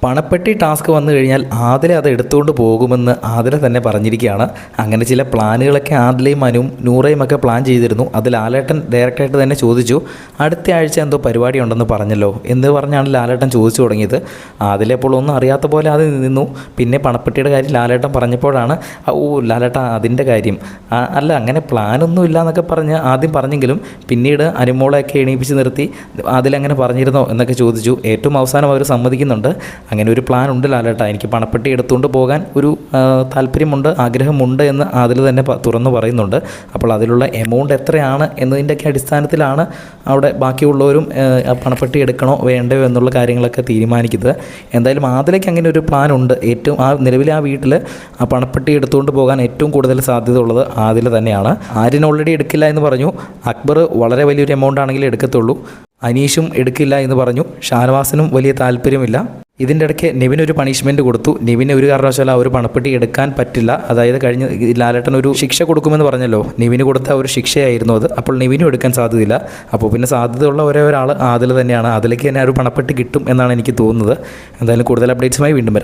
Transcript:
പണപ്പെട്ടി task വന്നു കഴിഞ്ഞാൽ ആദില അത് എടുത്തുകൊണ്ട് പോകുമെന്ന് ആദില തന്നെ പറഞ്ഞിരിക്കുകയാണ്. അങ്ങനെ ചില പ്ലാനുകളൊക്കെ ആദിലയും മനുവും നൂറയും ഒക്കെ പ്ലാൻ ചെയ്തിരുന്നു. അത് ലാലേട്ടൻ ഡയറക്റ്റായിട്ട് തന്നെ ചോദിച്ചു. അടുത്ത ആഴ്ച എന്തോ പരിപാടി ഉണ്ടെന്ന് പറഞ്ഞല്ലോ എന്ന് പറഞ്ഞാണ് ലാലേട്ടൻ ചോദിച്ചു തുടങ്ങിയത്. ആദില ഇപ്പോൾ ഒന്നും അറിയാത്ത പോലെ അത് നിന്നു. പിന്നെ പണപ്പെട്ടിയുടെ കാര്യം ലാലേട്ടൻ പറഞ്ഞപ്പോഴാണ് ഓ ലാലേട്ട അതിൻ്റെ കാര്യം അല്ല അങ്ങനെ പ്ലാനൊന്നും ഇല്ല എന്നൊക്കെ പറഞ്ഞ് ആദ്യം പറഞ്ഞെങ്കിലും പിന്നീട് അനുമോളെയൊക്കെ എണീപ്പിച്ച് നിർത്തി അതിലങ്ങനെ പറഞ്ഞിരുന്നോ എന്നൊക്കെ ചോദിച്ചു. ഏറ്റവും അവസാനം അവർ സമ്മതിക്കുന്നുണ്ട്. അങ്ങനെ ഒരു പ്ലാൻ ഉണ്ട് ലാലേട്ട, എനിക്ക് പണപ്പെട്ടി എടുത്തുകൊണ്ട് പോകാൻ ഒരു താല്പര്യമുണ്ട്, ആഗ്രഹമുണ്ട് എന്ന് അതിൽ തന്നെ തുറന്നു പറയുന്നുണ്ട്. അപ്പോൾ അതിലുള്ള എമൗണ്ട് എത്രയാണ് എന്നതിൻ്റെയൊക്കെ അടിസ്ഥാനത്തിലാണ് അവിടെ ബാക്കിയുള്ളവരും പണപ്പെട്ടി എടുക്കണോ വേണ്ടയോ എന്നുള്ള കാര്യങ്ങളൊക്കെ തീരുമാനിക്കുന്നത്. എന്തായാലും ആദിലേക്ക് അങ്ങനെ ഒരു പ്ലാൻ ഉണ്ട്. ഏറ്റവും നിലവിലെ ആ വീട്ടിൽ ആ പണപ്പെട്ടി എടുത്തുകൊണ്ട് പോകാൻ ഏറ്റവും കൂടുതൽ സാധ്യത ഉള്ളത് ആദില തന്നെയാണ്. ആര്യൻ ഓൾറെഡി എടുക്കില്ല എന്ന് പറഞ്ഞു. അക്ബർ വളരെ വലിയൊരു എമൗണ്ട് ആണെങ്കിലേ എടുക്കത്തുള്ളൂ. അനീഷും എടുക്കില്ല എന്ന് പറഞ്ഞു. ഷാനവാസിനും വലിയ താല്പര്യമില്ല. ഇതിൻ്റെ ഇടയ്ക്ക് നെവിനൊരു പണിഷ്മെൻറ്റ് കൊടുത്തു. നെവിന് ഒരു കാരണവശാലും ആ ഒരു പണപ്പെട്ടി എടുക്കാൻ പറ്റില്ല. അതായത് കഴിഞ്ഞ ലാലേട്ടൻ ഒരു ശിക്ഷ കൊടുക്കുമെന്ന് പറഞ്ഞല്ലോ, നെവിന് കൊടുത്ത ഒരു ശിക്ഷയായിരുന്നു അത്. അപ്പോൾ നെവിനും എടുക്കാൻ സാധ്യതയില്ല. അപ്പോൾ പിന്നെ സാധ്യതയുള്ള ഒരേ ഒരാൾ ആദില തന്നെയാണ്. അതിലേക്ക് തന്നെ ആ ഒരു പണപ്പെട്ടി കിട്ടും എന്നാണ് എനിക്ക് തോന്നുന്നത്. എന്തായാലും കൂടുതൽ അപ്ഡേറ്റ്സുമായി വീണ്ടും വരാം.